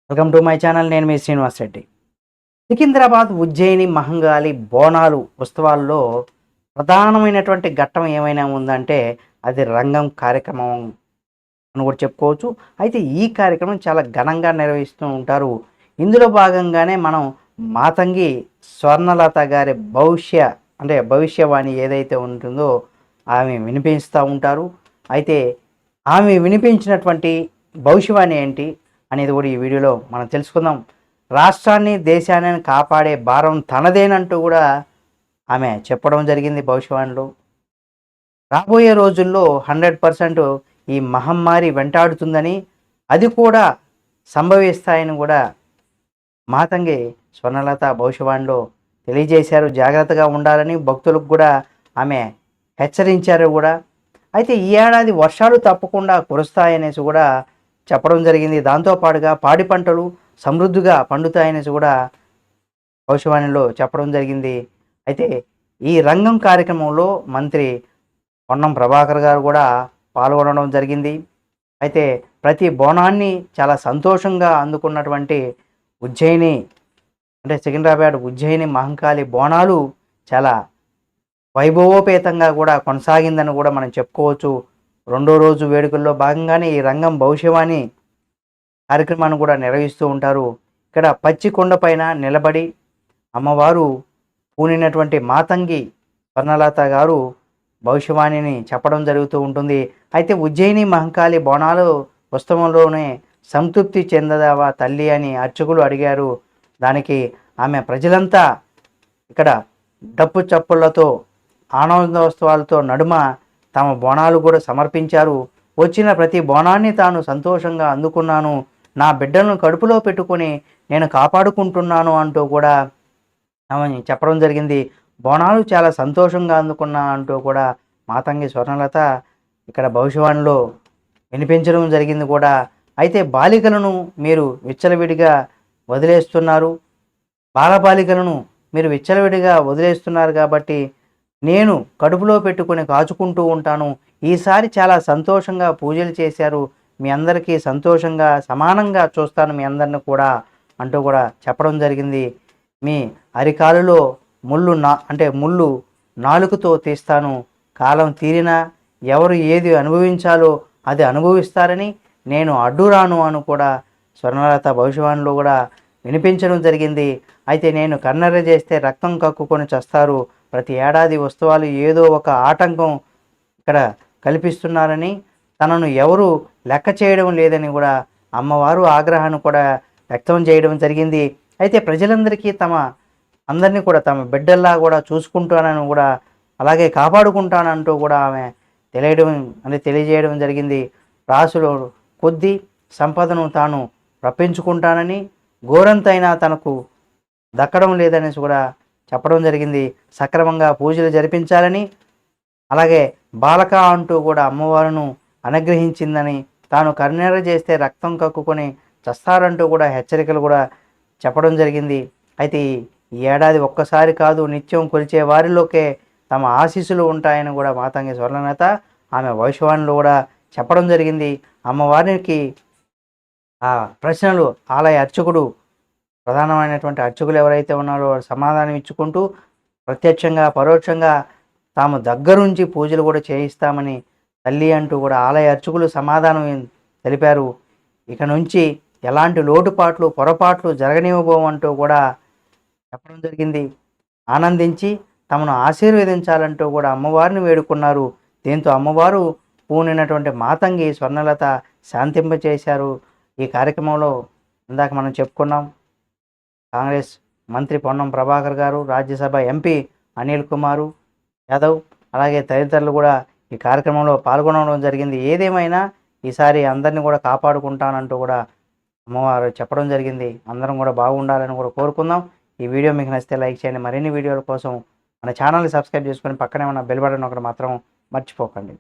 Welcome to my channel. నేను మీ శ్రీనివాస్ రెడ్డి. సికింద్రాబాద్ ఉజ్జయిని మహంకాళి బోనాలు ఉత్సవాల్లో ప్రధానమైనటువంటి ఘట్టం ఏమైనా ఉందంటే అది రంగం కార్యక్రమం అని కూడా చెప్పుకోవచ్చు. అయితే ఈ కార్యక్రమం చాలా ఘనంగా నిర్వహిస్తూ ఉంటారు. ఇందులో భాగంగానే మనం మాతంగి స్వర్ణలత గారి భవిష్యవాణి ఏదైతే ఉంటుందో ఆమె వినిపిస్తూ ఉంటారు. అయితే ఆమె వినిపించినటువంటి భవిష్యవాణి ఏంటి అనేది కూడా ఈ వీడియోలో మనం తెలుసుకుందాం. రాష్ట్రాన్ని దేశాన్ని కాపాడే భారం తనదేనంటూ కూడా ఆమె చెప్పడం జరిగింది భవిష్యవాణిలో. రాబోయే రోజుల్లో 100% ఈ మహమ్మారి వెంటాడుతుందని, అది కూడా సంభవిస్తాయని కూడా మాతంగి స్వర్ణలత భవిష్యవాణిలో తెలియజేశారు. జాగ్రత్తగా ఉండాలని భక్తులకు కూడా ఆమె హెచ్చరించారు కూడా. అయితే ఈ ఏడాది వర్షాలు తప్పకుండా కురుస్తాయనేసి కూడా చెప్పడం జరిగింది. దాంతోపాటుగా పాడి పంటలు సమృద్ధిగా పండుతాయనేసి కూడా భవిష్యవాణిలో చెప్పడం జరిగింది. అయితే ఈ రంగం కార్యక్రమంలో మంత్రి పొన్నం ప్రభాకర్ గారు కూడా పాల్గొనడం జరిగింది. అయితే ప్రతి బోనాన్ని చాలా సంతోషంగా అందుకున్నటువంటి ఉజ్జయిని సికింద్రాబాద్ ఉజ్జయిని మహంకాళి బోనాలు చాలా వైభవోపేతంగా కూడా కొనసాగిందని కూడా మనం చెప్పుకోవచ్చు. రెండో రోజు వేడుకల్లో భాగంగానే ఈ రంగం భవిష్యవాణి కార్యక్రమాన్ని కూడా నిర్వహిస్తూ ఉంటారు. ఇక్కడ పచ్చి కొండపైన నిలబడి అమ్మవారు పూనినటువంటి మాతంగి స్వర్ణలత గారు భవిష్యవాణిని చెప్పడం జరుగుతూ ఉంటుంది. అయితే ఉజ్జయిని మహంకాళి బోనాలు ఉత్సవంలోనే సంతృప్తి చెందదావా తల్లి అని అర్చకులు అడిగారు. దానికి ఆమె ప్రజలంతా ఇక్కడ డప్పు చప్పుళ్లతో ఆనందోత్సవాలతో నడుమ తమ బోనాలు కూడా సమర్పించారు. వచ్చిన ప్రతి బోనాన్ని తాను సంతోషంగా అందుకున్నాను, నా బిడ్డలను కడుపులో పెట్టుకొని నేను కాపాడుకుంటున్నాను అంటూ కూడా ఆమె చెప్పడం జరిగింది. బోనాలు చాలా సంతోషంగా అందుకున్నా అంటూ కూడా మాతంగి స్వర్ణలత ఇక్కడ భవిష్యవాణిలో వినిపించడం జరిగింది కూడా. అయితే బాలికలను మీరు విచ్చలవిడిగా వదిలేస్తున్నారు, బాలబాలికలను మీరు విచ్చలవిడిగా వదిలేస్తున్నారు కాబట్టి నేను కడుపులో పెట్టుకొని కాచుకుంటూ ఉంటాను. ఈసారి చాలా సంతోషంగా పూజలు చేశారు, మీ అందరికీ సంతోషంగా సమానంగా చూస్తాను మీ అందరిని కూడా అంటూ కూడా చెప్పడం జరిగింది. మీ అరికాలులో ముళ్ళు నాలుకతో తీస్తాను, కాలం తీరినా ఎవరు ఏది అనుభవించాలో అది అనుభవిస్తారని నేను అడ్డురాను అని కూడా స్వర్ణలత భవిష్యవాణిలో కూడా వినిపించడం జరిగింది. అయితే నేను కన్నెర్ర చేస్తే రక్తం కక్కుకొని చస్తారు, ప్రతి ఏడాది ఉత్సవాలు ఏదో ఒక ఆటంకం ఇక్కడ కల్పిస్తున్నారని, తనను ఎవరు లెక్క చేయడం లేదని కూడా అమ్మవారు ఆగ్రహాన్ని కూడా వ్యక్తం చేయడం జరిగింది. అయితే ప్రజలందరికీ అందరినీ కూడా తమ బిడ్డల్లా కూడా చూసుకుంటానని కూడా అలాగే కాపాడుకుంటానంటూ కూడా ఆమె తెలియజేయడం జరిగింది. రాసులో కొద్ది సంపదను తాను రప్పించుకుంటానని, గోరంతైనా తనకు దక్కడం లేదనేసి కూడా చెప్పడం జరిగింది. సక్రమంగా పూజలు జరిపించాలని, అలాగే బాలక అంటూ కూడా అమ్మవారును అనుగ్రహించిందని, తాను కన్నెర్ర చేస్తే రక్తం కక్కుకొని చస్తారంటూ కూడా హెచ్చరికలు కూడా చెప్పడం జరిగింది. అయితే ఈ ఏడాది ఒక్కసారి కాదు, నిత్యం కొలిచే వారిలోకే తమ ఆశీస్సులు ఉంటాయని కూడా మాతంగి స్వర్ణలత ఆమె భవిష్యవాణిలో కూడా చెప్పడం జరిగింది. అమ్మవారికి ఆ ప్రశ్నలు ఆలయ అర్చకుడు, ప్రధానమైనటువంటి అర్చకులు ఎవరైతే ఉన్నారో సమాధానం ఇచ్చుకుంటూ ప్రత్యక్షంగా పరోక్షంగా తాము దగ్గరుంచి పూజలు కూడా చేయిస్తామని తల్లి అంటూ కూడా ఆలయ అర్చకులు సమాధానం తెలిపారు. ఇక నుంచి ఎలాంటి లోటుపాట్లు పొరపాట్లు జరగనివ్వబోమంటూ కూడా చెప్పడం జరిగింది. ఆనందించి తమను ఆశీర్వదించాలంటూ కూడా అమ్మవారిని వేడుకున్నారు. దీంతో అమ్మవారు పూనినటువంటి మాతంగి స్వర్ణలత శాంతింపచేశారు. ఈ కార్యక్రమంలో ఇందాక మనం చెప్పుకున్నాం, కాంగ్రెస్ మంత్రి పొన్నం ప్రభాకర్ గారు, రాజ్యసభ ఎంపీ అనిల్ కుమార్ యాదవ్, అలాగే తదితరులు కూడా ఈ కార్యక్రమంలో పాల్గొనడం జరిగింది. ఏదేమైనా ఈసారి అందరినీ కూడా కాపాడుకుంటానంటూ కూడా అమ్మవారు చెప్పడం జరిగింది. అందరం కూడా బాగుండాలని కూడా కోరుకుందాం. ఈ వీడియో మీకు నచ్చితే లైక్ చేయండి. మరిన్ని వీడియోల కోసం మన ఛానల్ని సబ్స్క్రైబ్ చేసుకొని పక్కనే ఉన్న బెల్ బటన్ ఒకటి మాత్రం మర్చిపోకండి.